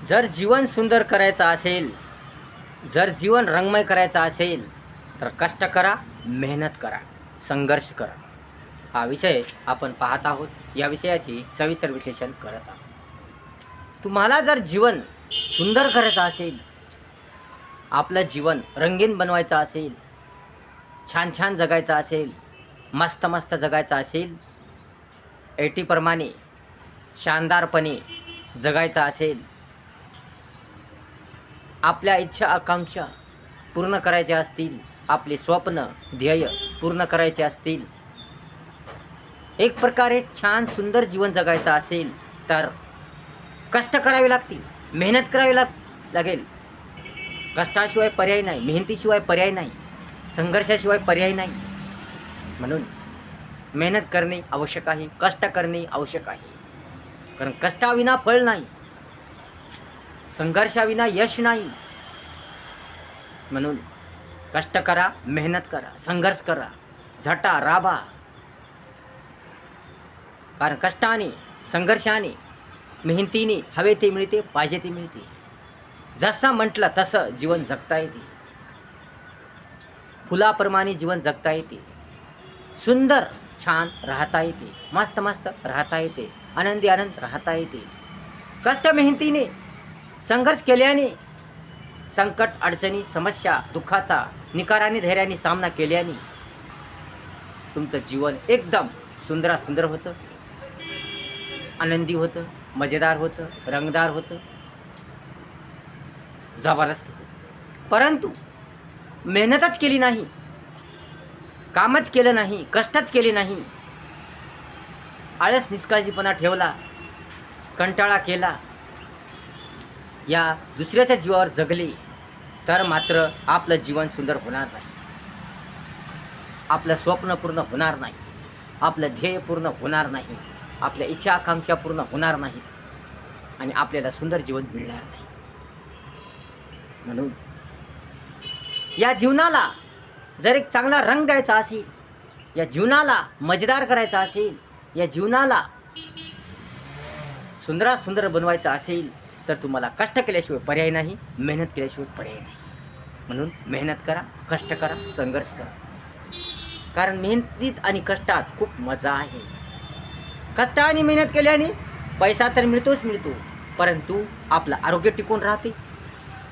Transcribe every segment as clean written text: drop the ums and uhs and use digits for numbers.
जर जीवन सुंदर करायचं असेल, जर जीवन रंगमय करायचं असेल, तर कष्ट करा, मेहनत करा, संघर्ष करा. हा विषय आपण पाहत आहोत. या विषयाचे सविस्तर विश्लेषण करत आहोत. तुम्हाला जर जीवन सुंदर करायचं असेल, आपलं जीवन रंगीन बनवायचं असेल, छान छान जगायचं असेल, मस्त मस्त जगायचं असेल, 80 प्रमाणे शानदारपणे जगायचं असेल, आपल्या इच्छा आकांक्षा पूर्ण करायच्या असतील, आपले स्वप्न ध्येय पूर्ण करायचे असतील, एक प्रकारे छान सुंदर जीवन जगायचं असेल, तर कष्ट करावे लागतील, मेहनत करावी लागेल. कष्टाशिवाय पर्याय नाही, मेहनतीशिवाय पर्याय नाही, संघर्षाशिवाय पर्याय नाही. म्हणून मेहनत करणे आवश्यक आहे, कष्ट करणे आवश्यक आहे. कारण कष्टाविना फळ नाही, संघर्षाविना यश नाही. म्हणून कष्ट करा, मेहनत करा, संघर्ष करा, झटा राबा. कारण कष्टाने, संघर्षाने, मेहनतीने हवे ते मिळते, पाहिजे ते मिळते. जसं म्हटलं तसं जीवन जगता येते. फुलाप्रमाणे जीवन जगता येते. सुंदर छान राहता येते, मस्त मस्त राहता येते, आनंदी आनंद राहता येते. कष्ट मेहनतीने, संघर्ष केल्याने, संकट अडचणी समस्या दुःखाचा निकाराने धैर्याने सामना केल्याने तुमचं जीवन एकदम सुंदर होतं, आनंदी होतं, मजेदार होतं, रंगदार होतं, जबरदस्त होतं. परंतु मेहनतच केली नाही, कामच केलं नाही, कष्टच केले नाही, आळस निष्काळजीपणा ठेवला, कंटाळा केला, या दुसऱ्याच्या जीवावर जगले, तर मात्र आपलं जीवन सुंदर होणार नाही, आपलं स्वप्न पूर्ण होणार नाही, आपलं ध्येय पूर्ण होणार नाही, आपल्या इच्छा आकांक्षा पूर्ण होणार नाही आणि आपल्याला सुंदर जीवन मिळणार नाही. म्हणून या जीवनाला जर एक चांगला रंग द्यायचा असेल, या जीवनाला मजेदार करायचा असेल, या जीवनाला सुंदर बनवायचं असेल, तर तुम्हाला कष्ट केल्याशिवाय पर्याय नाही, मेहनत केल्याशिवाय पर्याय नाही. म्हणून मेहनत करा, कष्ट करा, संघर्ष करा. कारण मेहनतीत आणि कष्टात खूप मजा आहे. कष्ट आणि मेहनत केल्याने पैसा तर मिळतोच मिळतो, परंतु आपलं आरोग्य टिकून राहते,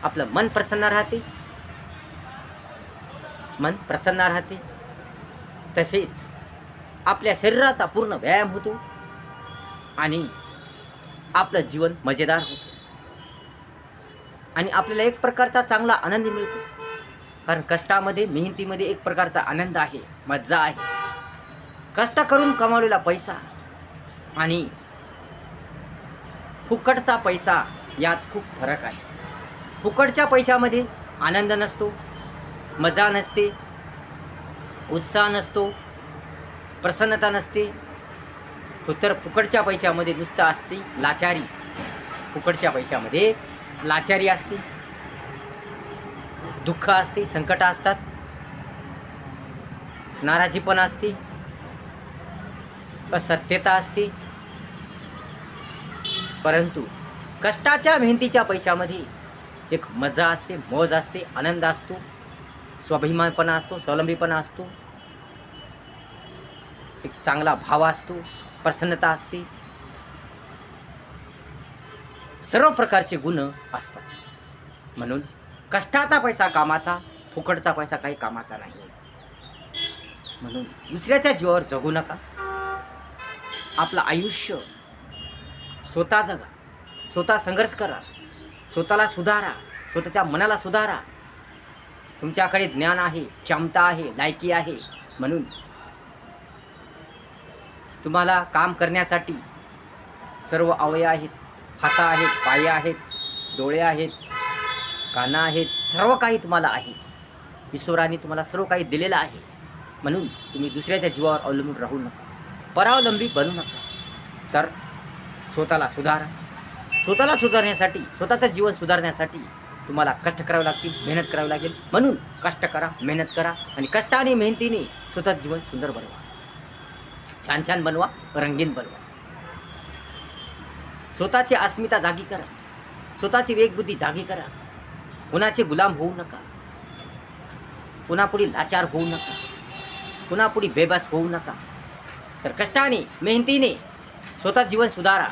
आपलं मन प्रसन्न राहते, तसेच आपल्या शरीराचा पूर्ण व्यायाम होतो आणि आपलं जीवन मजेदार होतं आणि आपल्याला एक प्रकारचा चांगला आनंद मिळतो. कारण कष्टामध्ये, मेहनतीमध्ये एक प्रकारचा आनंद आहे, मजा आहे. कष्ट करून कमावलेला पैसा आणि फुकटचा पैसा यात खूप फरक आहे. फुकटच्या पैशामध्ये आनंद नसतो, मजा नसते, उत्साह नसतो, प्रसन्नता नसते. तर फुकटच्या पैशामध्ये नुसतं असते लाचारी. फुकटच्या पैशामध्ये लाचारी असते, दुःख असते, संकट असतात, नाराजीपणा असते, असत्यता असते. परंतु कष्टाच्या मेहनतीच्या पैशामध्ये एक मजा असते, मौज असते, आनंद असतो, स्वाभिमानपणा असतो, स्वावलंबीपणा असतो, एक चांगला भाव असतो, प्रसन्नता असते, सर्व प्रकारचे गुण असतात. म्हणून कष्टाचा पैसा कामाचा, फुकटचा पैसा काही कामाचा नाही. म्हणून दुसऱ्याच्या जीवावर जगू नका. आपलं आयुष्य स्वतः जगा, स्वतः संघर्ष करा, स्वतःला सुधारा, स्वतःच्या मनाला सुधारा. तुमच्याकडे ज्ञान आहे, क्षमता आहे, लायकी आहे, म्हणून तुम्हाला काम करण्यासाठी सर्व अवयव आहेत, हात आहेत, पाय आहेत, डोळे आहेत, कानं आहेत, सर्व काही तुम्हाला आहे. ईश्वराने तुम्हाला सर्व काही दिलेलं आहे. म्हणून तुम्ही दुसऱ्याच्या जीवावर अवलंबून राहू नका, परावलंबी बनू नका. तर स्वतःला सुधारा. स्वतःला सुधारण्यासाठी, स्वतःचं जीवन सुधारण्यासाठी तुम्हाला कष्ट करावे लागतील, मेहनत करावी लागेल. म्हणून कष्ट करा, मेहनत करा आणि कष्टाने मेहनतीने स्वतःचं जीवन सुंदर बनवा, छान बनवा, रंगीन बनवा. स्वतःची अस्मिता जागी करा, स्वतःची विवेकबुद्धी जागी करा. कुणाचे गुलाम होऊ नका. कुणापुढे लाचार होऊ नका. कुणापुढे बेबस होऊ नका. तर कष्टाने मेहनतीने स्वतः जीवन सुधारा.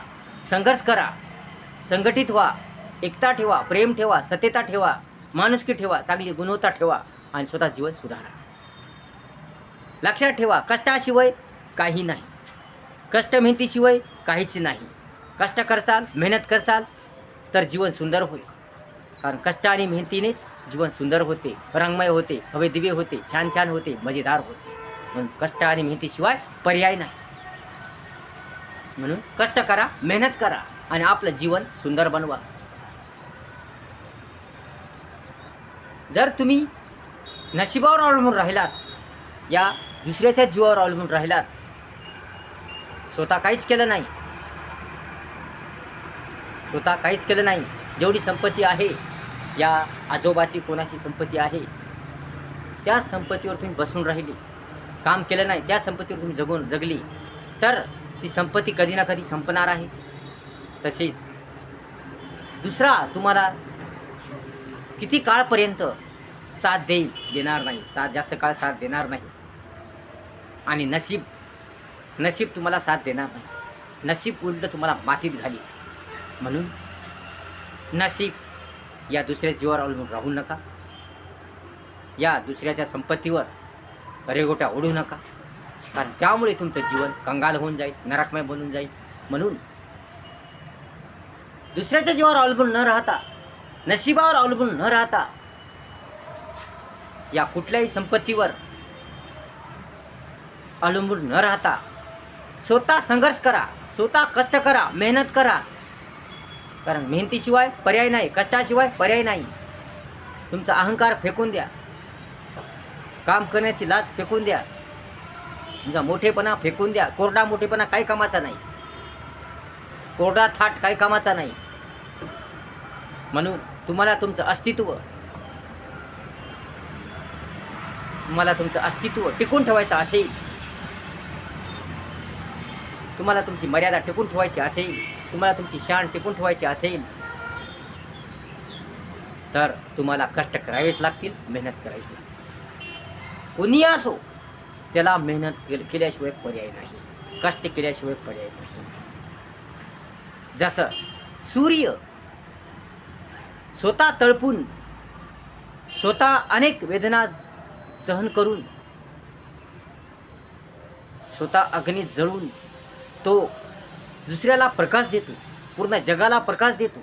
संघर्ष करा. संघटित व्हा. एकता ठेवा. प्रेम ठेवा. सत्यता ठेवा. माणुसकी ठेवा. चांगली गुणवत्ता ठेवा आणि स्वतः जीवन सुधारा. लक्षात ठेवा, कष्टाशिवाय काही नाही. कष्ट मेहनतीशिवाय काहीच नाही. कष्ट करसाल, मेहनत करसाल तर जीवन सुंदर होईल. कारण कष्ट आणि मेहनतीनेच जीवन सुंदर होते, रंगमय होते, हवेदिवे होते, छान छान होते, मजेदार होते. म्हणून कष्ट आणि मेहनतीशिवाय पर्याय नाही. म्हणून कष्ट करा, मेहनत करा आणि आपलं जीवन सुंदर बनवा. जर तुम्ही नशिबावर अवलंबून राहिलात, या दुसऱ्याच्या जीवावर अवलंबून राहिलात, स्वतः काहीच केलं नाही, स्वतः काहीच केलं नाही, जेवढी संपत्ती आहे, या आजोबाची कोणाची संपत्ती आहे, त्या संपत्तीवर तुम्ही बसून राहिली, काम केलं नाही, त्या संपत्तीवर तुम्ही जगली तर ती संपत्ती कधी ना कधी संपणार आहे. तसेच दुसरा तुम्हाला किती काळपर्यंत साथ देणार नाही, जास्त काळ साथ देणार नाही. आणि नशीब तुम्हाला साथ देणार नाही. नशीब उलट तुम्हाला मातीत घाली. म्हणून नशीब या दुसऱ्या जीवावर अवलंबून राहू नका. या दुसऱ्याच्या संपत्तीवर रेगोट्या ओढू नका. कारण त्यामुळे तुमचं जीवन कंगाल होऊन जाईल, नरकमय बनून जाईल. म्हणून दुसऱ्याच्या जीवावर अवलंबून न राहता, नशिबावर अवलंबून न राहता, या कुठल्याही संपत्तीवर अवलंबून न राहता स्वतः संघर्ष करा, स्वतः कष्ट करा, मेहनत करा. कारण मेहनतीशिवाय पर्याय नाही, कष्टाशिवाय पर्याय नाही. तुमचा अहंकार फेकून द्या. काम करण्याची लाज फेकून द्या. तुमचा मोठेपणा फेकून द्या. कोरडा मोठेपणा काही कामाचा नाही. कोरडा थाट काही कामाचा नाही. म्हणून तुम्हाला तुमचं अस्तित्व टिकून ठेवायचं असेल, तुम्हाला तुमची मर्यादा टिकून ठेवायची असेल, तुम्हाला तुमची शान टिकून ठेवायची असेल, तर तुम्हाला कष्ट करावेच लागतील, मेहनत करावीच लागतील. कोणी असो त्याला मेहनत केल्याशिवाय पर्याय नाही, कष्ट केल्याशिवाय पर्याय नाही. जसं सूर्य स्वतः तळपून, स्वतः अनेक वेदना सहन करून, स्वतः अग्नीत जळून तो दुसऱ्याला प्रकाश देतो, पूर्ण जगाला प्रकाश देतो,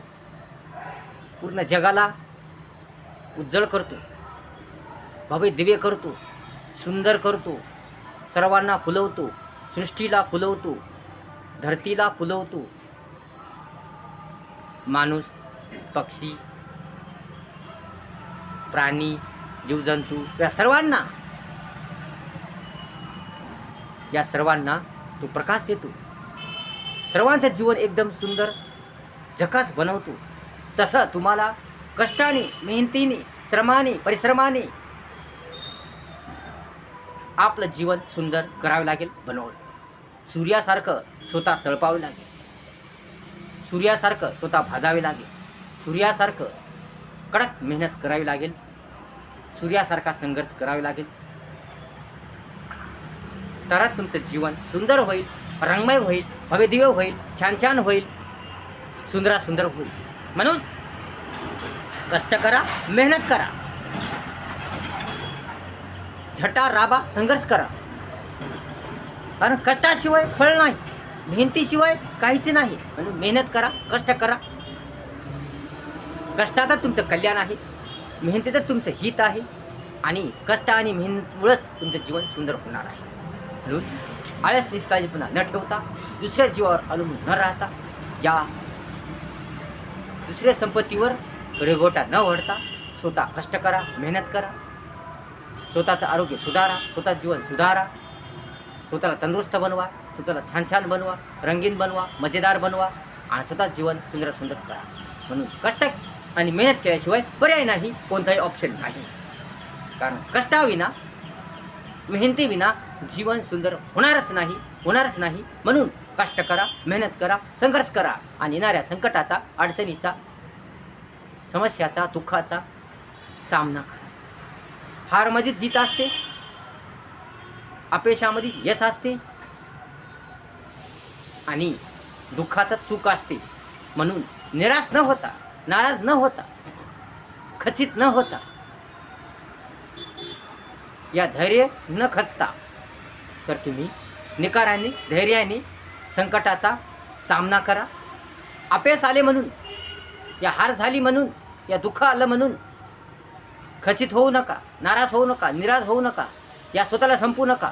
पूर्ण जगाला उज्जवल करतो, भव्य दिव्य करतो, सुंदर करतो, सर्वांना फुलवतो, सृष्टीला फुलवतो, धरतीला फुलवतो. माणूस, पक्षी, प्राणी, जीवजंतू या सर्वांना तो प्रकाश देतो. सर्वांचं जीवन एकदम सुंदर झकास बनवतो. तसं तुम्हाला कष्टाने, मेहनतीने, श्रमाने, परिश्रमाने आपलं जीवन सुंदर करावे लागेल, बनवावं लागेल. सूर्यासारखं स्वतः तळपावे लागेल, सूर्यासारखं स्वतः भाजावे लागेल, सूर्यासारखं कडक मेहनत करावी लागेल, सूर्यासारखा संघर्ष करावे लागेल. तरच तुमचं जीवन सुंदर होईल, रंगमय होईल, भव्यदिव्य होईल, छान छान होईल, सुंदर होईल. म्हणून कष्ट करा, मेहनत करा, झटा राबा, संघर्ष करा. कारण कष्टाशिवाय फळ नाही, मेहनतीशिवाय काहीच नाही. म्हणून मेहनत करा, कष्ट करा. कष्टातच तुमचं कल्याण आहे, मेहनतीतच तुमचं हित आहे आणि कष्ट आणि मेहनतीमुळेच तुमचं जीवन सुंदर होणार आहे. म्हणून आळस, निष्काळजीपणा न ठेवता, दुसऱ्या जीवावर अवलंबून न राहता, या दुसऱ्या संपत्तीवर रेगोटा न ओढता स्वतः कष्ट करा, मेहनत करा, स्वतःचं आरोग्य सुधारा, स्वतः जीवन सुधारा, स्वतःला तंदुरुस्त बनवा, स्वतःला छान छान बनवा, रंगीन बनवा, मजेदार बनवा आणि स्वतः जीवन सुंदर करा. म्हणून कष्ट आणि मेहनत केल्याशिवाय पर्याय नाही, कोणताही ऑप्शन नाही. कारण कष्टाविना, मेहनतीविना जीवन सुंदर होणारच नाही. म्हणून कष्ट करा, मेहनत करा, संघर्ष करा आणि येणाऱ्या संकटाचा, अडचणीचा समस्याचा, दुःखाचा सामना करा. हारमध्येच जीत असते, अपयशामध्ये यश असते आणि दुःखातच सुख असते. म्हणून निराश न होता, नाराज न होता, खचित न होता, या धैर्य न खचता तर तुम्ही निकाराने, धैर्याने संकटाचा सामना करा. अपयश आले म्हणून, या हार झाली म्हणून, या दुःख आलं म्हणून खचित होऊ नका, नाराज होऊ नका, निराश होऊ नका, या स्वतःला संपू नका.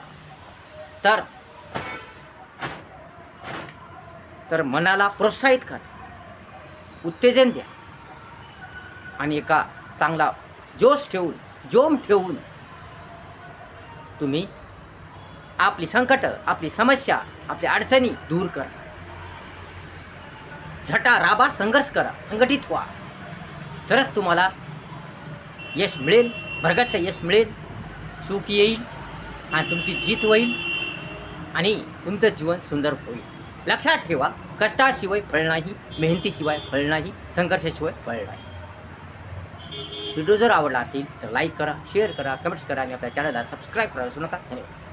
तर मनाला प्रोत्साहित करा, उत्तेजन द्या आणि एका चांगला जोम ठेवून तुम्ही आपली संकट, आपली समस्या, आपल्या अडचणी दूर करा. झटा राबा, संघर्ष करा, संघटित व्हा, तरच तुम्हाला यश मिळेल, भरगच्च यश मिळेल, सुख येईल आणि तुमची जीत होईल आणि तुमचं जीवन सुंदर होईल. लक्षात ठेवा, कष्टाशिवाय फळ नाही, मेहनतीशिवाय फळ नाही, संघर्षाशिवाय फळ नाही. व्हिडिओ जर आवडला असेल तर लाईक करा, शेअर करा, कमेंट्स करा आणि आपल्या चॅनलला सबस्क्राईब करा विसरू नका. धन्यवाद.